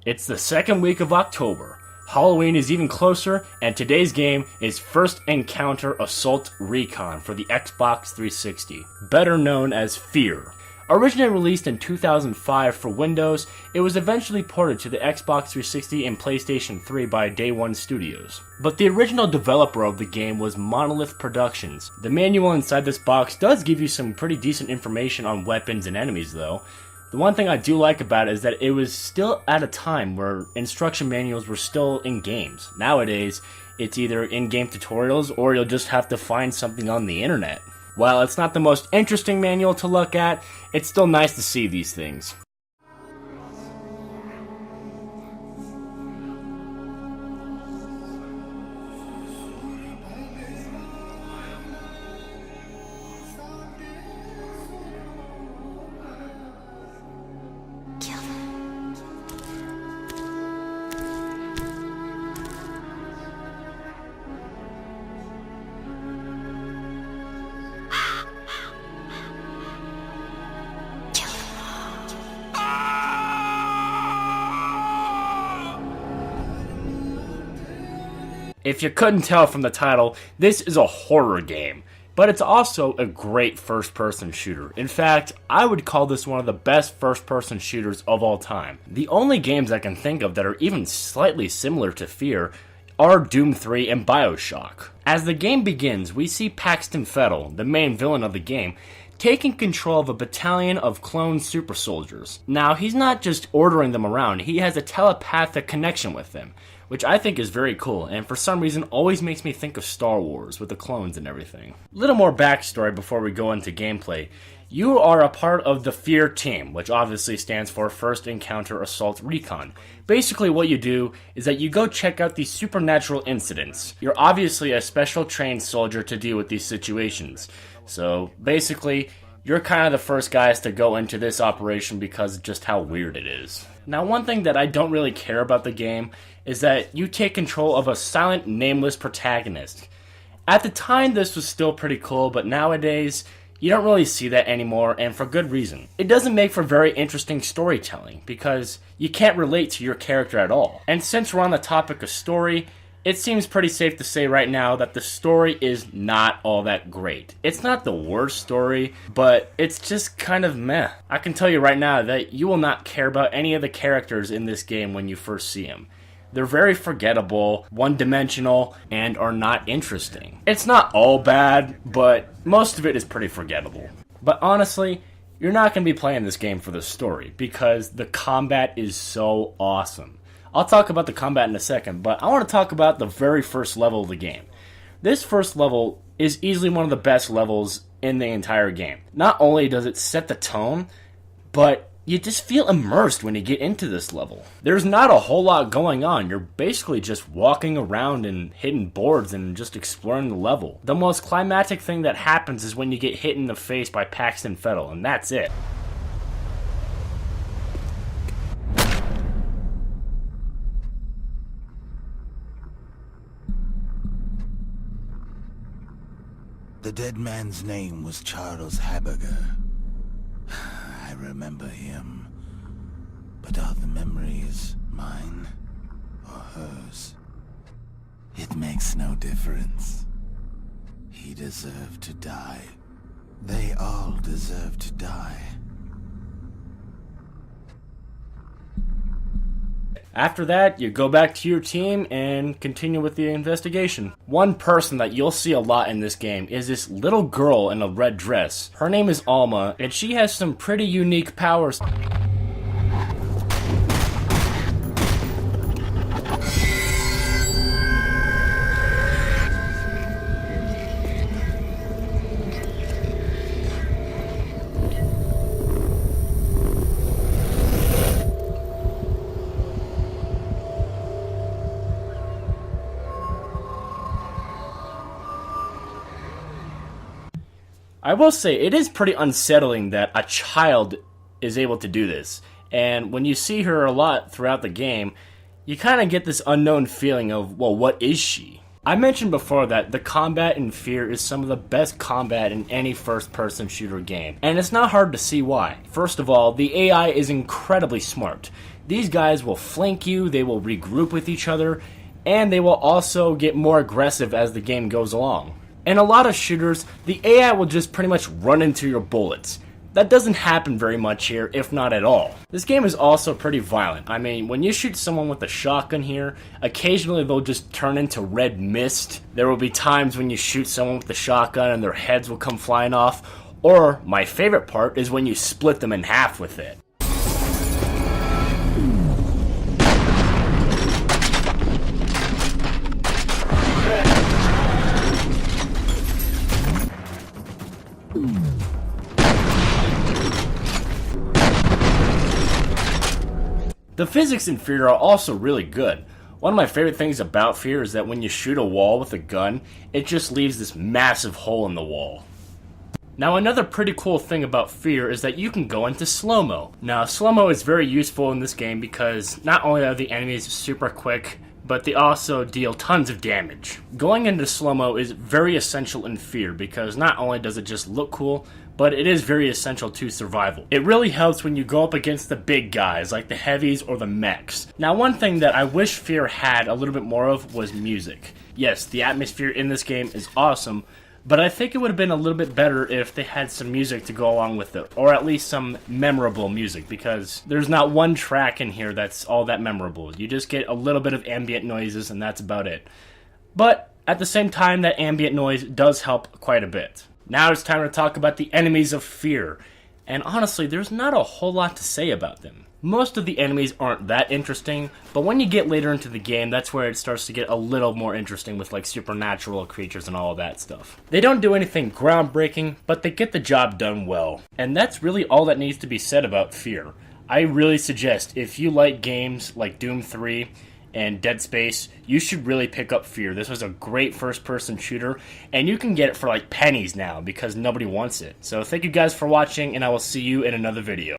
It's the second week of October. Halloween is even closer, and today's game is First Encounter Assault Recon for the Xbox 360, better known as F.E.A.R. Originally released in 2005 for Windows, it was eventually ported to the Xbox 360 and PlayStation 3 by Day One Studios. But the original developer of the game was Monolith Productions. The manual inside this box does give you some pretty decent information on weapons and enemies though. The one thing I do like about it is that it was still at a time where instruction manuals were still in games. Nowadays, it's either in-game tutorials or you'll just have to find something on the internet. While it's not the most interesting manual to look at, it's still nice to see these things. If you couldn't tell from the title, this is a horror game, but it's also a great first-person shooter. In fact, I would call this one of the best first-person shooters of all time. The only games I can think of that are even slightly similar to F.E.A.R. are Doom 3 and BioShock. As the game begins, we see Paxton Fettel, the main villain of the game, taking control of a battalion of clone super soldiers. Now, he's not just ordering them around, he has a telepathic connection with them, which I think is very cool, and for some reason always makes me think of Star Wars with the clones and everything. Little more backstory before we go into gameplay. You are a part of the F.E.A.R. team, which obviously stands for First Encounter Assault Recon. Basically what you do is that you go check out these supernatural incidents. You're obviously a special trained soldier to deal with these situations. So basically, you're kind of the first guys to go into this operation because of just how weird it is. Now, one thing that I don't really care about the game is that you take control of a silent, nameless protagonist. At the time, this was still pretty cool, but nowadays, you don't really see that anymore, and for good reason. It doesn't make for very interesting storytelling, because you can't relate to your character at all. And since we're on the topic of story, it seems pretty safe to say right now that the story is not all that great. It's not the worst story, but it's just kind of meh. I can tell you right now that you will not care about any of the characters in this game when you first see them. They're very forgettable, one-dimensional, and are not interesting. It's not all bad, but most of it is pretty forgettable. But honestly, you're not going to be playing this game for the story, because the combat is so awesome. I'll talk about the combat in a second, but I want to talk about the very first level of the game. This first level is easily one of the best levels in the entire game. Not only does it set the tone, but you just feel immersed when you get into this level. There's not a whole lot going on. You're basically just walking around and hitting boards and just exploring the level. The most climactic thing that happens is when you get hit in the face by Paxton Fettel, and that's it. The dead man's name was Charles Haberger. I remember him. But are the memories mine or hers? It makes no difference. He deserved to die. They all deserve to die. After that, you go back to your team and continue with the investigation. One person that you'll see a lot in this game is this little girl in a red dress. Her name is Alma, and she has some pretty unique powers. I will say, it is pretty unsettling that a child is able to do this. And when you see her a lot throughout the game, you kind of get this unknown feeling of, well, what is she? I mentioned before that the combat in F.E.A.R. is some of the best combat in any first-person shooter game, and it's not hard to see why. First of all, the AI is incredibly smart. These guys will flank you, they will regroup with each other, and they will also get more aggressive as the game goes along. In a lot of shooters, the AI will just pretty much run into your bullets. That doesn't happen very much here, if not at all. This game is also pretty violent. I mean, when you shoot someone with a shotgun here, occasionally they'll just turn into red mist. There will be times when you shoot someone with a shotgun and their heads will come flying off. Or, my favorite part is when you split them in half with it. The physics in F.E.A.R are also really good. One of my favorite things about F.E.A.R is that when you shoot a wall with a gun, it just leaves this massive hole in the wall. Now another pretty cool thing about F.E.A.R is that you can go into slow-mo. Now slow-mo is very useful in this game because not only are the enemies super quick, but they also deal tons of damage. Going into slow-mo is very essential in F.E.A.R because not only does it just look cool, but it is very essential to survival. It really helps when you go up against the big guys, like the heavies or the mechs. Now one thing that I wish F.E.A.R had a little bit more of was music. Yes, the atmosphere in this game is awesome, but I think it would have been a little bit better if they had some music to go along with it, or at least some memorable music, because there's not one track in here that's all that memorable. You just get a little bit of ambient noises and that's about it. But at the same time, that ambient noise does help quite a bit. Now it's time to talk about the enemies of F.E.A.R. And honestly, there's not a whole lot to say about them. Most of the enemies aren't that interesting, but when you get later into the game, that's where it starts to get a little more interesting with like supernatural creatures and all of that stuff. They don't do anything groundbreaking, but they get the job done well. And that's really all that needs to be said about F.E.A.R. I really suggest, if you like games like Doom 3, and Dead Space, you should really pick up F.E.A.R. This was a great first-person shooter, and you can get it for like pennies now because nobody wants it. So thank you guys for watching, and I will see you in another video.